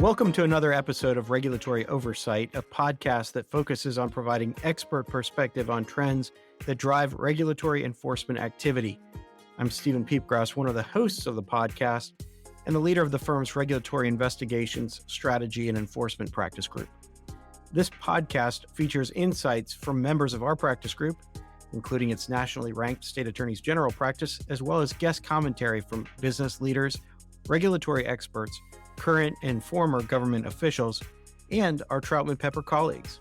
Welcome to another episode of Regulatory Oversight, a podcast that focuses on providing expert perspective on trends that drive regulatory enforcement activity. I'm Stephen Peepgrass, one of the hosts of the podcast and the leader of the firm's Regulatory Investigations, Strategy, and Enforcement Practice Group. This podcast features insights from members of our practice group, including its nationally ranked state attorneys general practice, as well as guest commentary from business leaders, regulatory experts, current and former government officials, and our Troutman Pepper colleagues.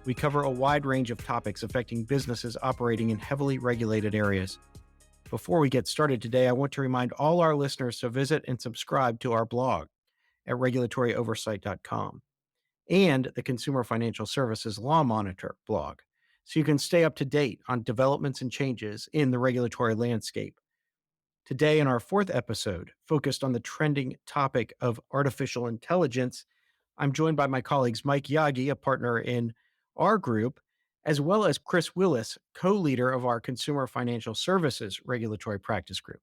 We cover a wide range of topics affecting businesses operating in heavily regulated areas. Before we get started today, I want to remind all our listeners to visit and subscribe to our blog at regulatoryoversight.com and the Consumer Financial Services Law Monitor blog, so you can stay up to date on developments and changes in the regulatory landscape. Today, in our fourth episode, focused on the trending topic of artificial intelligence, I'm joined by my colleagues Mike Yagi, a partner in our group, as well as Chris Willis, co-leader of our Consumer Financial Services Regulatory Practice Group.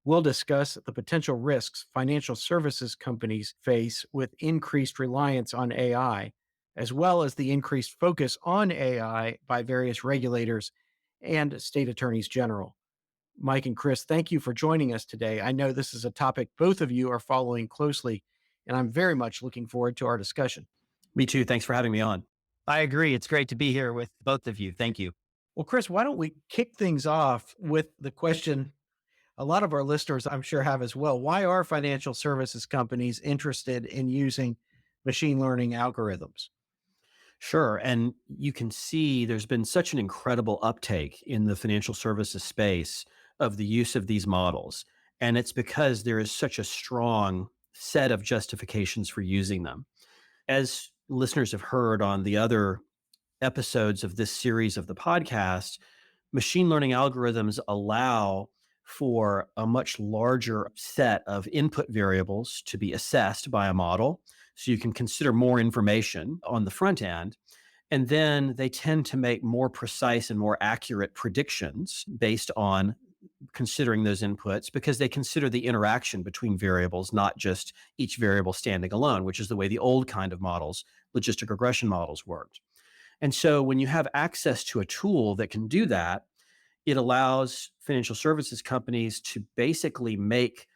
We'll discuss the potential risks financial services companies face with increased reliance on AI, as well as the increased focus on AI by various regulators and state attorneys general. Mike and Chris, thank you for joining us today. I know this is a topic both of you are following closely, and I'm very much looking forward to our discussion. Me too. Thanks for having me on. I agree. It's great to be here with both of you. Thank you. Well, Chris, why don't we kick things off with the question a lot of our listeners, I'm sure, have as well. Why are financial services companies interested in using machine learning algorithms? Sure. And you can see there's been such an incredible uptake in the financial services space of the use of these models. And it's because there is such a strong set of justifications for using them. As listeners have heard on the other episodes of this series of the podcast, machine learning algorithms allow for a much larger set of input variables to be assessed by a model. So you can consider more information on the front end. And then they tend to make more precise and more accurate predictions based on considering those inputs, because they consider the interaction between variables, not just each variable standing alone, which is the way the old kind of models, logistic regression models, worked. And so when you have access to a tool that can do that, it allows financial services companies to basically make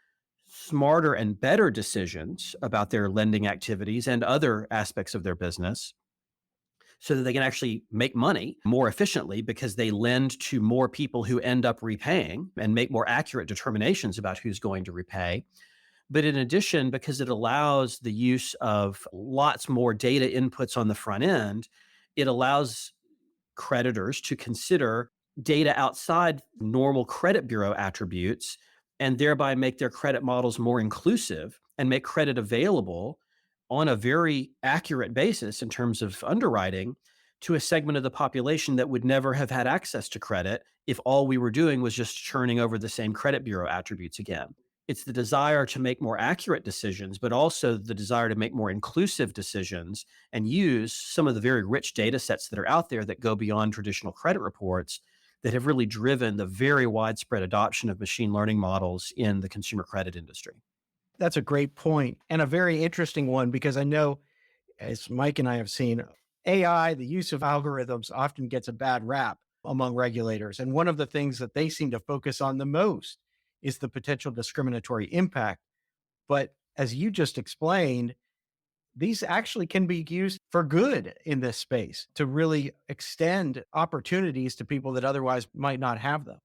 smarter and better decisions about their lending activities and other aspects of their business, so that they can actually make money more efficiently because they lend to more people who end up repaying and make more accurate determinations about who's going to repay. But in addition, because it allows the use of lots more data inputs on the front end, it allows creditors to consider data outside normal credit bureau attributes and thereby make their credit models more inclusive and make credit available on a very accurate basis in terms of underwriting to a segment of the population that would never have had access to credit if all we were doing was just churning over the same credit bureau attributes again. It's the desire to make more accurate decisions, but also the desire to make more inclusive decisions and use some of the very rich data sets that are out there that go beyond traditional credit reports that have really driven the very widespread adoption of machine learning models in the consumer credit industry. That's a great point and a very interesting one, because I know, as Mike and I have seen, AI, the use of algorithms, often gets a bad rap among regulators. And one of the things that they seem to focus on the most is the potential discriminatory impact. But as you just explained, these actually can be used for good in this space to really extend opportunities to people that otherwise might not have them.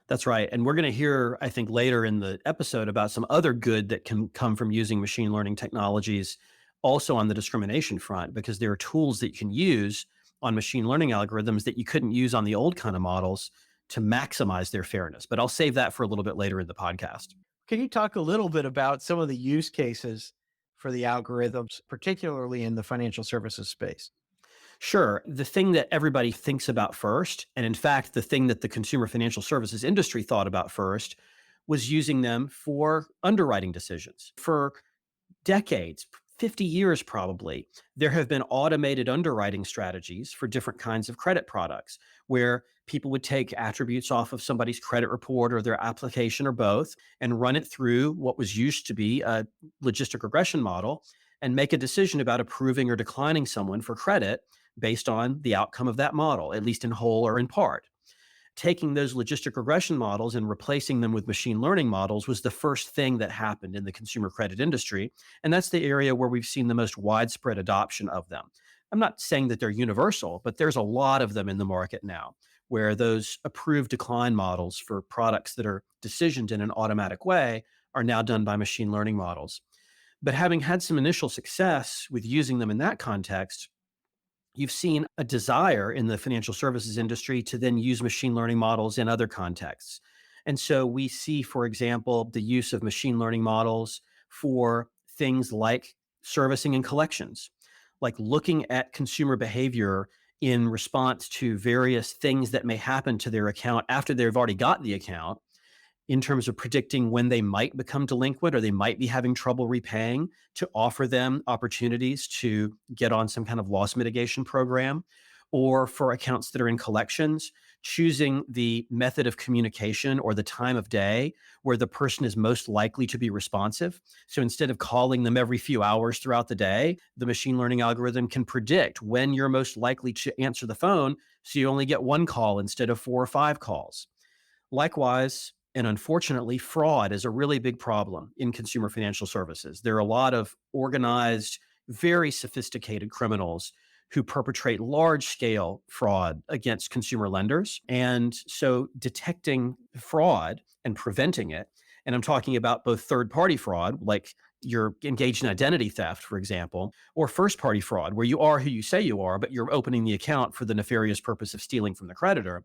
That's right. And we're going to hear, I think, later in the episode about some other good that can come from using machine learning technologies also on the discrimination front, because there are tools that you can use on machine learning algorithms that you couldn't use on the old kind of models to maximize their fairness. But I'll save that for a little bit later in the podcast. Can you talk a little bit about some of the use cases for the algorithms, particularly in the financial services space? Sure. The thing that everybody thinks about first, and in fact, the thing that the consumer financial services industry thought about first, was using them for underwriting decisions. For decades, 50 years probably, there have been automated underwriting strategies for different kinds of credit products where people would take attributes off of somebody's credit report or their application or both and run it through what was used to be a logistic regression model and make a decision about approving or declining someone for credit based on the outcome of that model, at least in whole or in part. Taking those logistic regression models and replacing them with machine learning models was the first thing that happened in the consumer credit industry. And that's the area where we've seen the most widespread adoption of them. I'm not saying that they're universal, but there's a lot of them in the market now where those approved decline models for products that are decisioned in an automatic way are now done by machine learning models. But having had some initial success with using them in that context, you've seen a desire in the financial services industry to then use machine learning models in other contexts. And so we see, for example, the use of machine learning models for things like servicing and collections, like looking at consumer behavior in response to various things that may happen to their account after they've already got the account, in terms of predicting when they might become delinquent or they might be having trouble repaying, to offer them opportunities to get on some kind of loss mitigation program. Or for accounts that are in collections, choosing the method of communication or the time of day where the person is most likely to be responsive. So instead of calling them every few hours throughout the day, the machine learning algorithm can predict when you're most likely to answer the phone, so you only get one call instead of 4 or 5 calls. Likewise, and unfortunately, fraud is a really big problem in consumer financial services. There are a lot of organized, very sophisticated criminals who perpetrate large scale fraud against consumer lenders. And so detecting fraud and preventing it, and I'm talking about both third party fraud, like you're engaged in identity theft, for example, or first party fraud, where you are who you say you are, but you're opening the account for the nefarious purpose of stealing from the creditor.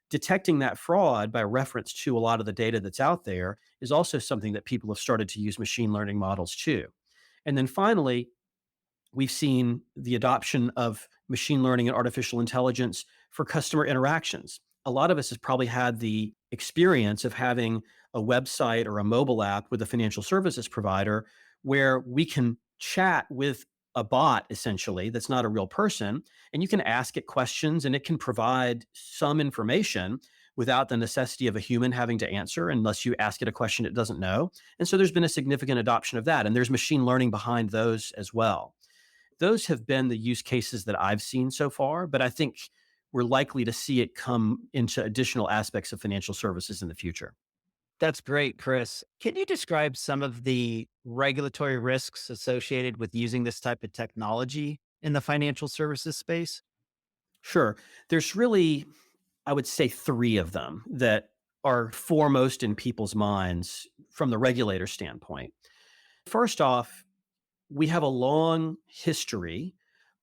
Detecting that fraud by reference to a lot of the data that's out there is also something that people have started to use machine learning models to. And then finally, we've seen the adoption of machine learning and artificial intelligence for customer interactions. A lot of us has probably had the experience of having a website or a mobile app with a financial services provider where we can chat with a bot essentially that's not a real person, and you can ask it questions and it can provide some information without the necessity of a human having to answer unless you ask it a question it doesn't know. And so there's been a significant adoption of that, and there's machine learning behind those as well. Those have been the use cases that I've seen so far, but I think we're likely to see it come into additional aspects of financial services in the future. That's great, Chris. Can you describe some of the regulatory risks associated with using this type of technology in the financial services space? Sure. There's really, I would say, three of them that are foremost in people's minds from the regulator standpoint. First off, we have a long history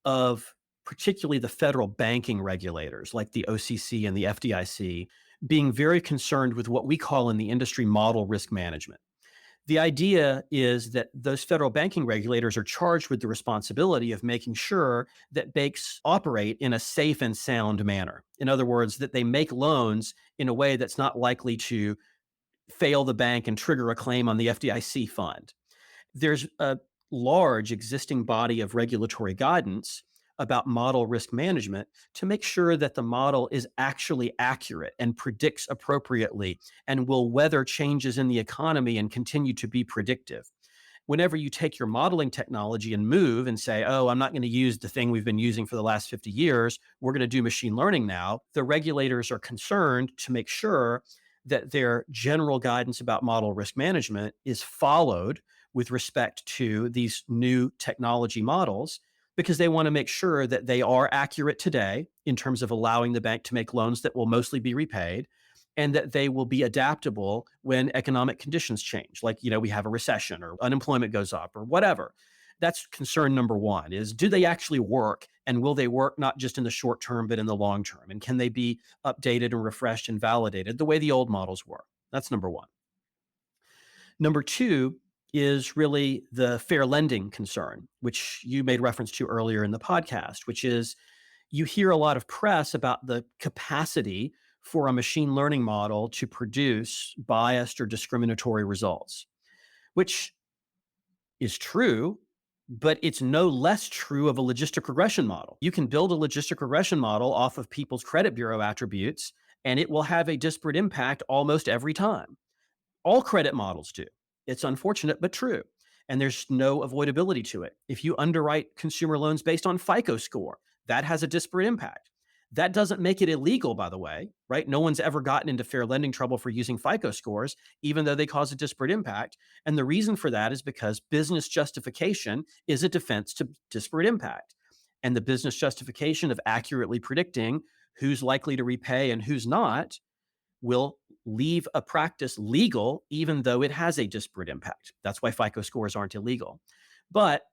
of particularly the federal banking regulators like the OCC and the FDIC being very concerned with what we call in the industry model risk management. The idea is that those federal banking regulators are charged with the responsibility of making sure that banks operate in a safe and sound manner. In other words, that they make loans in a way that's not likely to fail the bank and trigger a claim on the FDIC fund. There's a large existing body of regulatory guidance about model risk management to make sure that the model is actually accurate and predicts appropriately and will weather changes in the economy and continue to be predictive. Whenever you take your modeling technology and move and say, oh, I'm not going to use the thing we've been using for the last 50 years, we're going to do machine learning now, the regulators are concerned to make sure that their general guidance about model risk management is followed with respect to these new technology models, because they want to make sure that they are accurate today in terms of allowing the bank to make loans that will mostly be repaid, and that they will be adaptable when economic conditions change, like, we have a recession or unemployment goes up or whatever. That's concern number one, is do they actually work, and will they work not just in the short term but in the long term, and can they be updated and refreshed and validated the way the old models were? That's number one. Number two is really the fair lending concern, which you made reference to earlier in the podcast, which is you hear a lot of press about the capacity for a machine learning model to produce biased or discriminatory results, which is true, but it's no less true of a logistic regression model. You can build a logistic regression model off of people's credit bureau attributes and it will have a disparate impact almost every time. All credit models do. It's unfortunate, but true. And there's no avoidability to it. If you underwrite consumer loans based on FICO score, that has a disparate impact. That doesn't make it illegal, by the way, right? No one's ever gotten into fair lending trouble for using FICO scores, even though they cause a disparate impact. And the reason for that is because business justification is a defense to disparate impact. And the business justification of accurately predicting who's likely to repay and who's not will leave a practice legal, even though it has a disparate impact. That's why FICO scores aren't illegal. But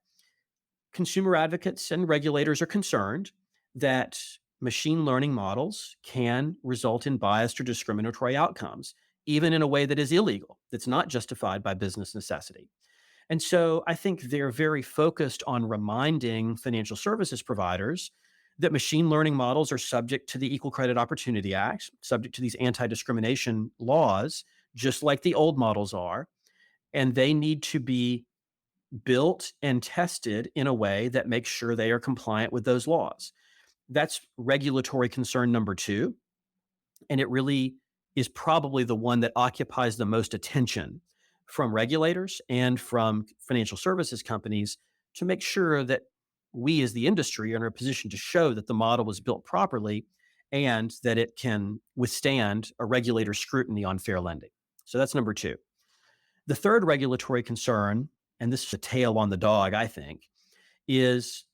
consumer advocates and regulators are concerned that machine learning models can result in biased or discriminatory outcomes, even in a way that is illegal, that's not justified by business necessity. And so I think they're very focused on reminding financial services providers that machine learning models are subject to the Equal Credit Opportunity Act, subject to these anti-discrimination laws, just like the old models are. And they need to be built and tested in a way that makes sure they are compliant with those laws. That's regulatory concern number two. And it really is probably the one that occupies the most attention from regulators and from financial services companies to make sure that we as the industry are in a position to show that the model was built properly and that it can withstand a regulator's scrutiny on fair lending. So that's number two. The third regulatory concern, and this is a tail on the dog, I think, is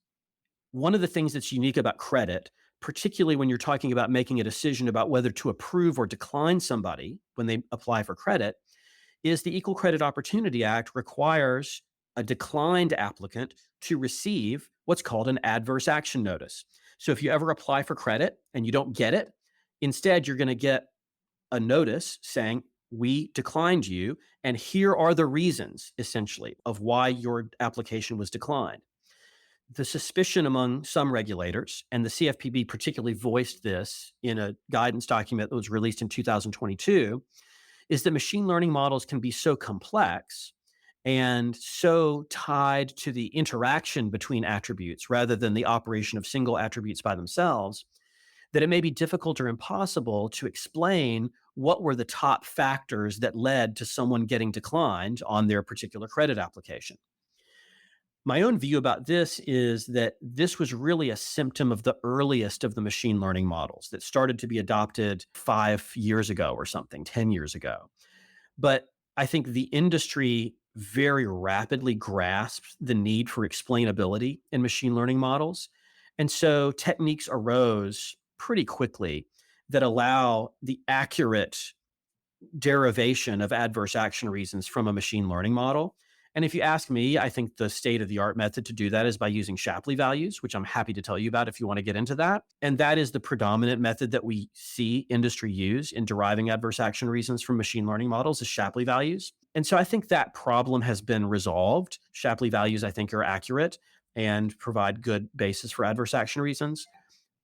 one of the things that's unique about credit, particularly when you're talking about making a decision about whether to approve or decline somebody when they apply for credit, is the Equal Credit Opportunity Act requires a declined applicant to receive what's called an adverse action notice. So if you ever apply for credit and you don't get it, instead you're going to get a notice saying, we declined you, and here are the reasons, essentially, of why your application was declined. The suspicion among some regulators, and the CFPB particularly voiced this in a guidance document that was released in 2022, is that machine learning models can be so complex and so tied to the interaction between attributes rather than the operation of single attributes by themselves, that it may be difficult or impossible to explain what were the top factors that led to someone getting declined on their particular credit application. My own view about this is that this was really a symptom of the earliest of the machine learning models that started to be adopted 5 years ago or something, 10 years ago. But I think the industry very rapidly grasped the need for explainability in machine learning models. And so techniques arose pretty quickly that allow the accurate derivation of adverse action reasons from a machine learning model. And if you ask me, I think the state of the art method to do that is by using Shapley values, which I'm happy to tell you about if you want to get into that. And that is the predominant method that we see industry use in deriving adverse action reasons from machine learning models is Shapley values. And so I think that problem has been resolved. Shapley values, I think, are accurate and provide good basis for adverse action reasons.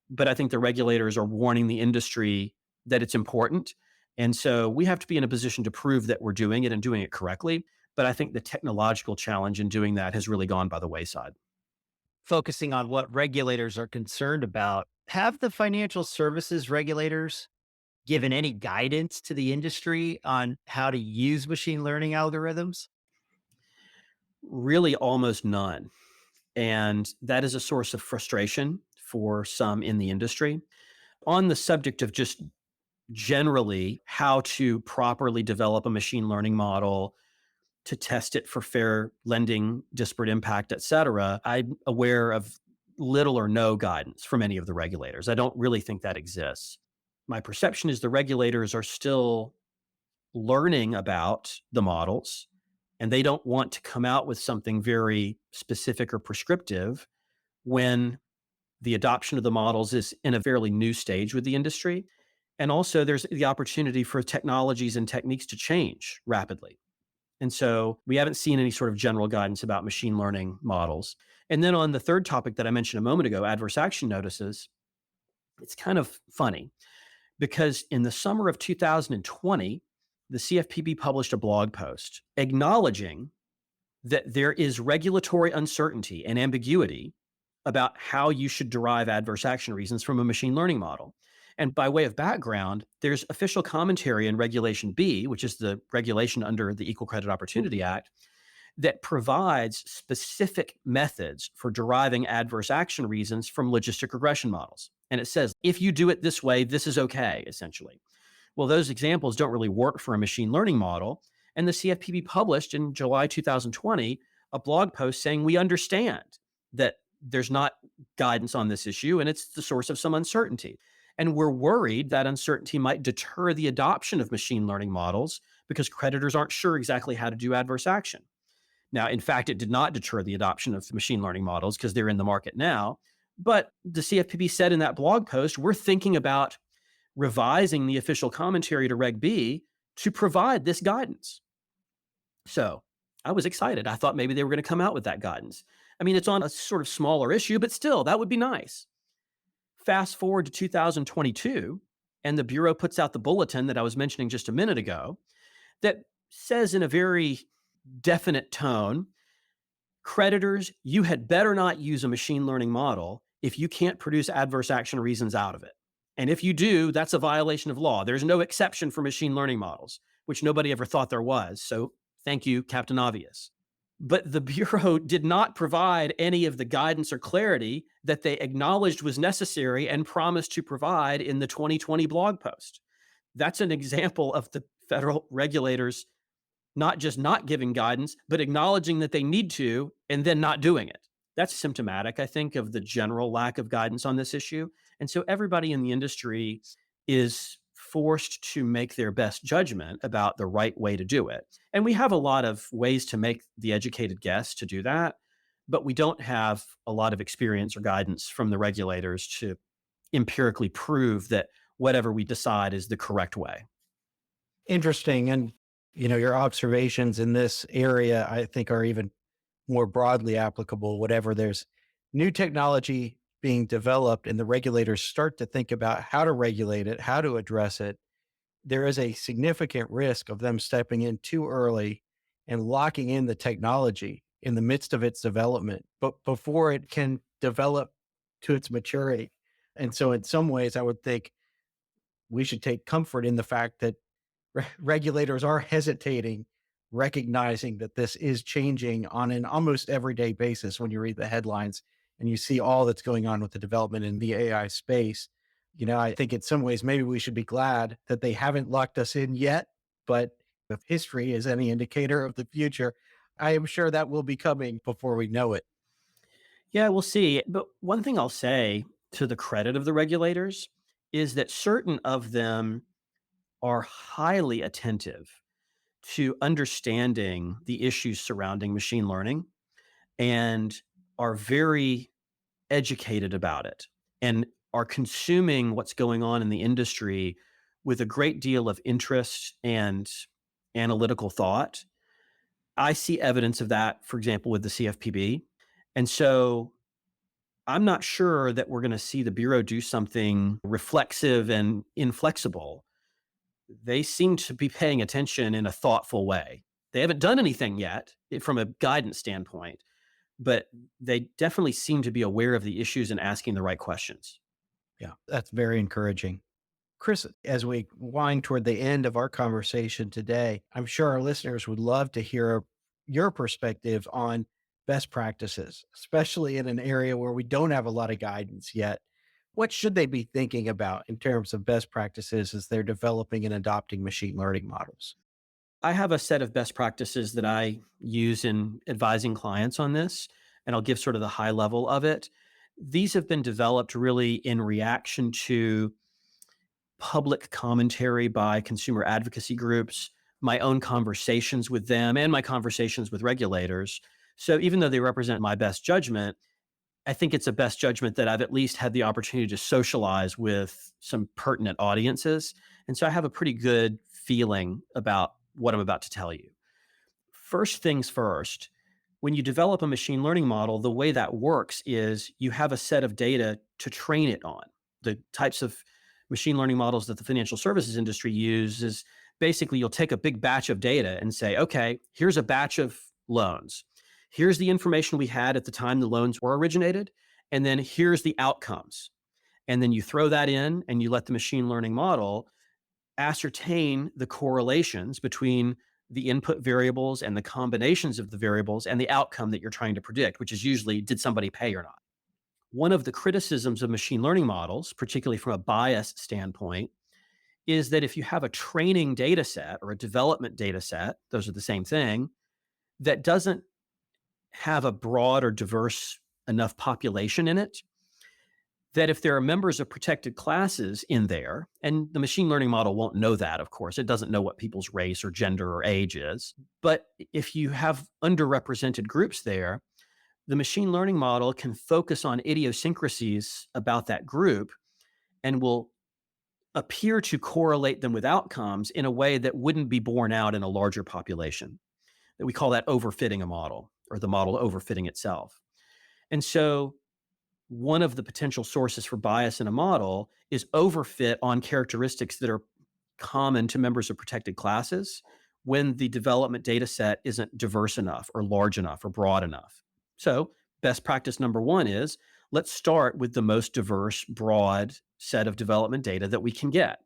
But I think the regulators are warning the industry that it's important. And so we have to be in a position to prove that we're doing it and doing it correctly. But I think the technological challenge in doing that has really gone by the wayside. Focusing on what regulators are concerned about, have the financial services regulators given any guidance to the industry on how to use machine learning algorithms? Really, almost none. And that is a source of frustration for some in the industry. On the subject of just generally how to properly develop a machine learning model, to test it for fair lending, disparate impact, et cetera, I'm aware of little or no guidance from any of the regulators. I don't really think that exists. My perception is the regulators are still learning about the models, and they don't want to come out with something very specific or prescriptive when the adoption of the models is in a fairly new stage with the industry. And also, there's the opportunity for technologies and techniques to change rapidly. And so we haven't seen any sort of general guidance about machine learning models. And then on the third topic that I mentioned a moment ago, adverse action notices, it's kind of funny because in the summer of 2020, the CFPB published a blog post acknowledging that there is regulatory uncertainty and ambiguity about how you should derive adverse action reasons from a machine learning model. And by way of background, there's official commentary in Regulation B, which is the regulation under the Equal Credit Opportunity Act, that provides specific methods for deriving adverse action reasons from logistic regression models. And it says, if you do it this way, this is okay, essentially. Well, those examples don't really work for a machine learning model. And the CFPB published in July 2020 a blog post saying, we understand that there's not guidance on this issue and it's the source of some uncertainty. And we're worried that uncertainty might deter the adoption of machine learning models because creditors aren't sure exactly how to do adverse action. Now, in fact, it did not deter the adoption of machine learning models because they're in the market now. But the CFPB said in that blog post, we're thinking about revising the official commentary to Reg B to provide this guidance. So I was excited. I thought maybe they were going to come out with that guidance. I mean, it's on a sort of smaller issue, but still, that would be nice. Fast forward to 2022, and the Bureau puts out the bulletin that I was mentioning just a minute ago that says in a very definite tone, creditors, you had better not use a machine learning model if you can't produce adverse action reasons out of it. And if you do, that's a violation of law. There's no exception for machine learning models, which nobody ever thought there was. So thank you, Captain Obvious. But the Bureau did not provide any of the guidance or clarity that they acknowledged was necessary and promised to provide in the 2020 blog post. That's an example of the federal regulators not just not giving guidance, but acknowledging that they need to and then not doing it. That's symptomatic, I think, of the general lack of guidance on this issue. And so everybody in the industry is forced to make their best judgment about the right way to do it. And we have a lot of ways to make the educated guess to do that, but we don't have a lot of experience or guidance from the regulators to empirically prove that whatever we decide is the correct way. Interesting. And, your observations in this area, I think, are even more broadly applicable. Whatever there's new technology being developed and the regulators start to think about how to regulate it, how to address it, there is a significant risk of them stepping in too early and locking in the technology in the midst of its development, but before it can develop to its maturity. And so in some ways, I would think we should take comfort in the fact that regulators are hesitating, recognizing that this is changing on an almost everyday basis when you read the headlines and you see all that's going on with the development in the AI space. I think in some ways, maybe we should be glad that they haven't locked us in yet, but if history is any indicator of the future, I am sure that will be coming before we know it. Yeah, we'll see. But one thing I'll say to the credit of the regulators is that certain of them are highly attentive to understanding the issues surrounding machine learning and are very educated about it and are consuming what's going on in the industry with a great deal of interest and analytical thought. I see evidence of that, for example, with the CFPB. And so I'm not sure that we're going to see the Bureau do something reflexive and inflexible. They seem to be paying attention in a thoughtful way. They haven't done anything yet from a guidance standpoint, but they definitely seem to be aware of the issues and asking the right questions. Yeah, that's very encouraging. Chris, as we wind toward the end of our conversation today, I'm sure our listeners would love to hear your perspective on best practices, especially in an area where we don't have a lot of guidance yet. What should they be thinking about in terms of best practices as they're developing and adopting machine learning models? I have a set of best practices that I use in advising clients on this, and I'll give sort of the high level of it. These have been developed really in reaction to public commentary by consumer advocacy groups, my own conversations with them, and my conversations with regulators. So even though they represent my best judgment, I think it's a best judgment that I've at least had the opportunity to socialize with some pertinent audiences. And so I have a pretty good feeling about what I'm about to tell you. First things first, when you develop a machine learning model, the way that works is you have a set of data to train it on. The types of machine learning models that the financial services industry uses, basically you'll take a big batch of data and say, okay, here's a batch of loans. Here's the information we had at the time the loans were originated, and then here's the outcomes. And then you throw that in and you let the machine learning model ascertain the correlations between the input variables and the combinations of the variables and the outcome that you're trying to predict, which is usually, did somebody pay or not? One of the criticisms of machine learning models, particularly from a bias standpoint, is that if you have a training data set or a development data set, those are the same thing, that doesn't have a broad or diverse enough population in it, that if there are members of protected classes in there, and the machine learning model won't know that, of course, it doesn't know what people's race or gender or age is. But if you have underrepresented groups there, the machine learning model can focus on idiosyncrasies about that group and will appear to correlate them with outcomes in a way that wouldn't be borne out in a larger population. That we call that overfitting a model, or the model overfitting itself. And so one of the potential sources for bias in a model is overfit on characteristics that are common to members of protected classes when the development data set isn't diverse enough or large enough or broad enough. So best practice number one is, let's start with the most diverse, broad set of development data that we can get.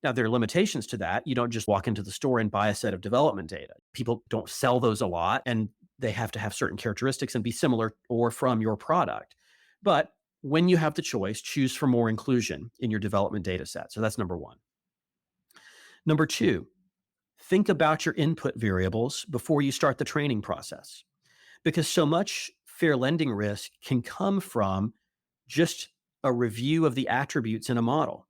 Now, there are limitations to that. You don't just walk into the store and buy a set of development data. People don't sell those a lot, and they have to have certain characteristics and be similar or from your product. But when you have the choice, choose for more inclusion in your development data set. So that's number one. Number two, think about your input variables before you start the training process, because so much fair lending risk can come from just a review of the attributes in a model.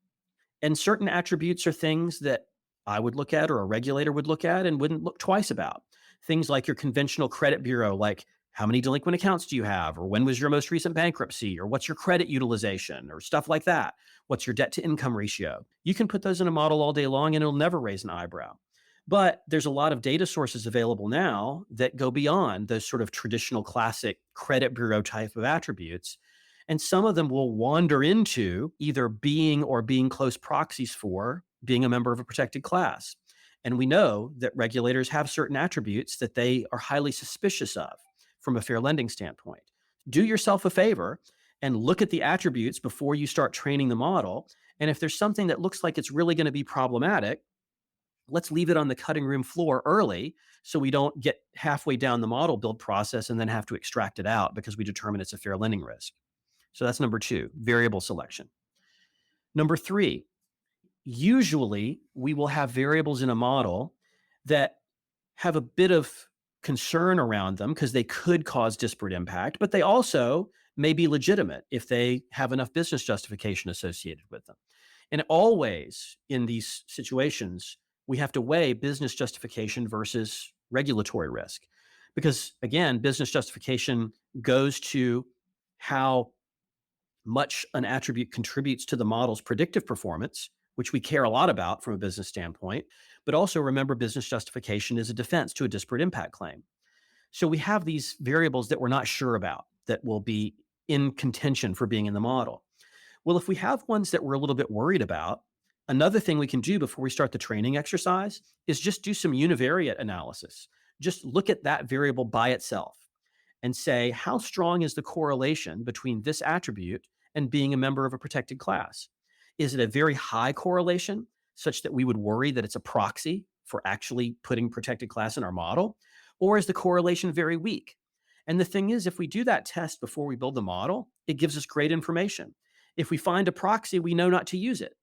And certain attributes are things that I would look at or a regulator would look at and wouldn't look twice about. Things like your conventional credit bureau, like how many delinquent accounts do you have? Or when was your most recent bankruptcy? Or what's your credit utilization? Or stuff like that. What's your debt to income ratio? You can put those in a model all day long and it'll never raise an eyebrow. But there's a lot of data sources available now that go beyond those sort of traditional classic credit bureau type of attributes. And some of them will wander into either being or being close proxies for being a member of a protected class. And we know that regulators have certain attributes that they are highly suspicious of from a fair lending standpoint. Do yourself a favor and look at the attributes before you start training the model. And if there's something that looks like it's really going to be problematic, let's leave it on the cutting room floor early so we don't get halfway down the model build process and then have to extract it out because we determine it's a fair lending risk. So that's number two, variable selection. Number three, usually we will have variables in a model that have a bit of concern around them because they could cause disparate impact, but they also may be legitimate if they have enough business justification associated with them. And always in these situations, we have to weigh business justification versus regulatory risk. Because again, business justification goes to how much an attribute contributes to the model's predictive performance, which we care a lot about from a business standpoint. But also remember, business justification is a defense to a disparate impact claim. So we have these variables that we're not sure about that will be in contention for being in the model. Well, if we have ones that we're a little bit worried about, another thing we can do before we start the training exercise is just do some univariate analysis. Just look at that variable by itself and say, how strong is the correlation between this attribute and being a member of a protected class? Is it a very high correlation such that we would worry that it's a proxy for actually putting protected class in our model? Or is the correlation very weak? And the thing is, if we do that test before we build the model, it gives us great information. If we find a proxy, we know not to use it.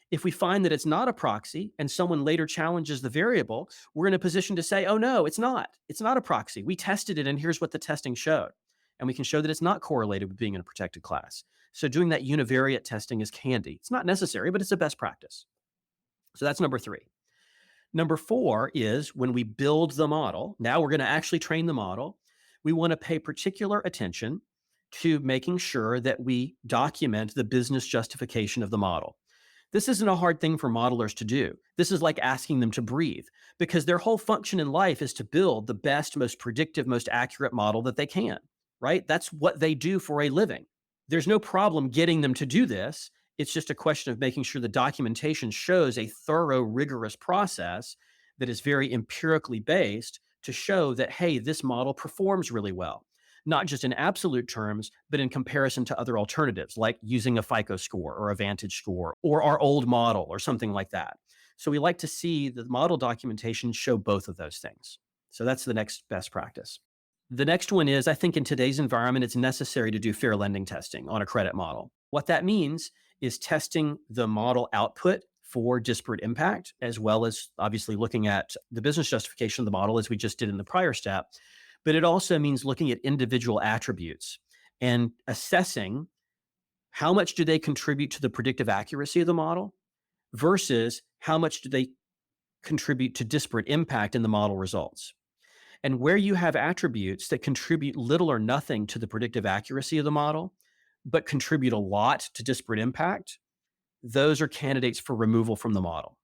If we find that it's not a proxy and someone later challenges the variable, we're in a position to say, oh no, it's not. It's not a proxy. We tested it and here's what the testing showed. And we can show that it's not correlated with being in a protected class. So doing that univariate testing is handy. It's not necessary, but it's a best practice. So that's number three. Number four is when we build the model, now we're going to actually train the model. We want to pay particular attention to making sure that we document the business justification of the model. This isn't a hard thing for modelers to do. This is like asking them to breathe because their whole function in life is to build the best, most predictive, most accurate model that they can, right? That's what they do for a living. There's no problem getting them to do this. It's just a question of making sure the documentation shows a thorough, rigorous process that is very empirically based to show that, hey, this model performs really well. not just in absolute terms, but in comparison to other alternatives, like using a FICO score or a Vantage score or our old model or something like that. So we like to see the model documentation show both of those things. So that's the next best practice. The next one is, I think in today's environment, it's necessary to do fair lending testing on a credit model. What that means is testing the model output for disparate impact, as well as obviously looking at the business justification of the model, as we just did in the prior step. But it also means looking at individual attributes and assessing how much do they contribute to the predictive accuracy of the model versus how much do they contribute to disparate impact in the model results. And where you have attributes that contribute little or nothing to the predictive accuracy of the model, but contribute a lot to disparate impact, those are candidates for removal from the model.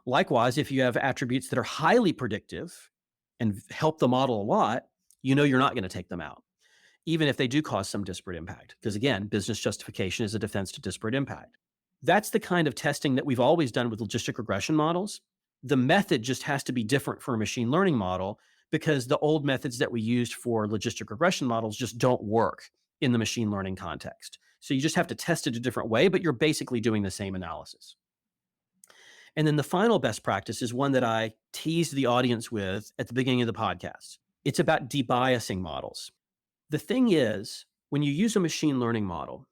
Likewise, if you have attributes that are highly predictive and help the model a lot, you know you're not going to take them out, even if they do cause some disparate impact. Because again, business justification is a defense to disparate impact. That's the kind of testing that we've always done with logistic regression models. The method just has to be different for a machine learning model because the old methods that we used for logistic regression models just don't work in the machine learning context. So you just have to test it a different way, but you're basically doing the same analysis. And then the final best practice is one that I teased the audience with at the beginning of the podcast. It's about debiasing models. The thing is, when you use a machine learning model,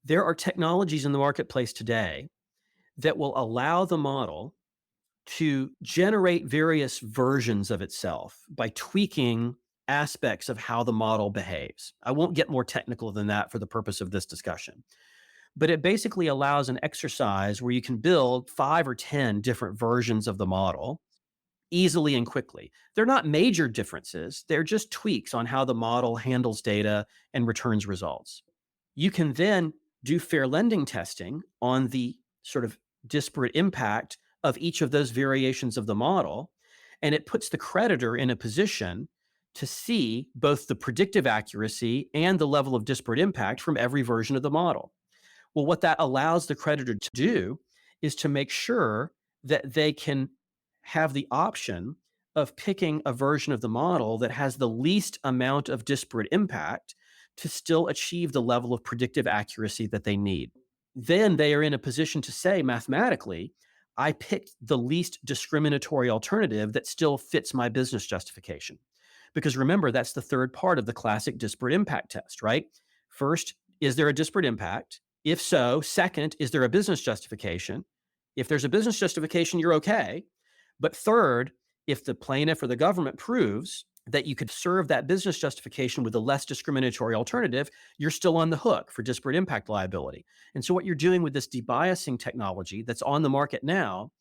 there are technologies in the marketplace today that will allow the model to generate various versions of itself by tweaking aspects of how the model behaves. I won't get more technical than that for the purpose of this discussion. But it basically allows an exercise where you can build 5 or 10 different versions of the model easily and quickly. They're not major differences. They're just tweaks on how the model handles data and returns results. You can then do fair lending testing on the sort of disparate impact of each of those variations of the model. And it puts the creditor in a position to see both the predictive accuracy and the level of disparate impact from every version of the model. Well, what that allows the creditor to do is to make sure that they can have the option of picking a version of the model that has the least amount of disparate impact to still achieve the level of predictive accuracy that they need. Then they are in a position to say mathematically, I picked the least discriminatory alternative that still fits my business justification. Because remember, that's the third part of the classic disparate impact test, right? First, is there a disparate impact? If so, second, is there a business justification? If there's a business justification, you're okay. But third, if the plaintiff or the government proves that you could serve that business justification with a less discriminatory alternative, you're still on the hook for disparate impact liability. And so what you're doing with this debiasing technology that's on the market now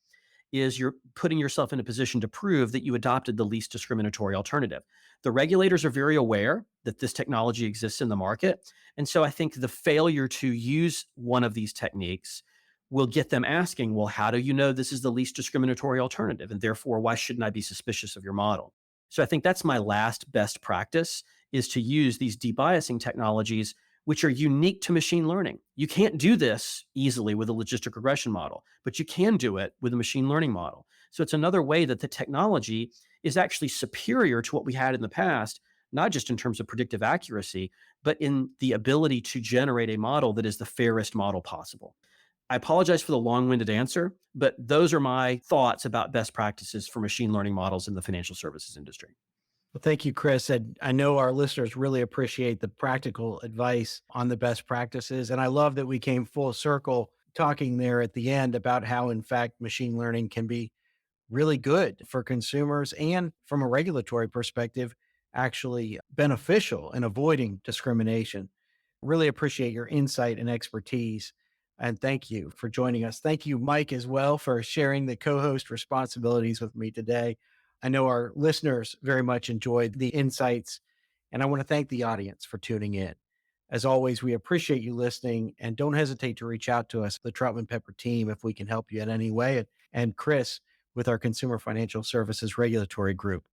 is you're putting yourself in a position to prove that you adopted the least discriminatory alternative. The regulators are very aware that this technology exists in the market. And so I think the failure to use one of these techniques will get them asking, well, how do you know this is the least discriminatory alternative? And therefore, why shouldn't I be suspicious of your model? So I think that's my last best practice, is to use these debiasing technologies, which are unique to machine learning. You can't do this easily with a logistic regression model, but you can do it with a machine learning model. So it's another way that the technology is actually superior to what we had in the past, not just in terms of predictive accuracy, but in the ability to generate a model that is the fairest model possible. I apologize for the long-winded answer, but those are my thoughts about best practices for machine learning models in the financial services industry. Well, thank you, Chris. And I know our listeners really appreciate the practical advice on the best practices. And I love that we came full circle talking there at the end about how, in fact, machine learning can be really good for consumers and from a regulatory perspective, actually beneficial in avoiding discrimination. Really appreciate your insight and expertise. And thank you for joining us. Thank you, Mike, as well, for sharing the co-host responsibilities with me today. I know our listeners very much enjoyed the insights, and I want to thank the audience for tuning in. As always, we appreciate you listening, and don't hesitate to reach out to us, the Troutman Pepper team, if we can help you in any way, and Chris with our Consumer Financial Services Regulatory Group.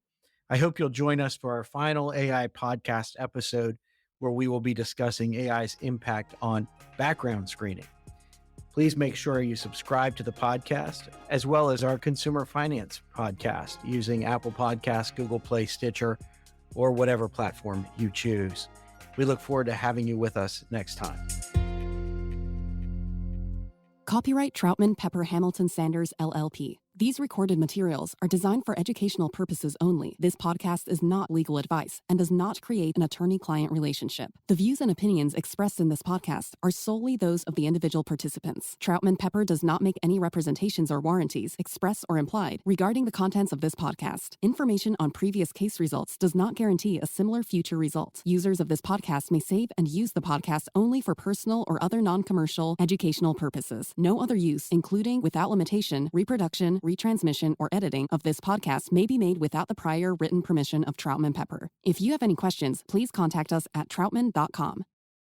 I hope you'll join us for our final AI podcast episode, where we will be discussing AI's impact on background screening. Please make sure you subscribe to the podcast, as well as our consumer finance podcast using Apple Podcasts, Google Play, Stitcher, or whatever platform you choose. We look forward to having you with us next time. Copyright Troutman Pepper Hamilton Sanders, LLP. These recorded materials are designed for educational purposes only. This podcast is not legal advice and does not create an attorney-client relationship. The views and opinions expressed in this podcast are solely those of the individual participants. Troutman Pepper does not make any representations or warranties, express or implied, regarding the contents of this podcast. Information on previous case results does not guarantee a similar future result. Users of this podcast may save and use the podcast only for personal or other non-commercial educational purposes. No other use, including without limitation, reproduction, retransmission, or editing of this podcast may be made without the prior written permission of Troutman Pepper. If you have any questions, please contact us at troutman.com.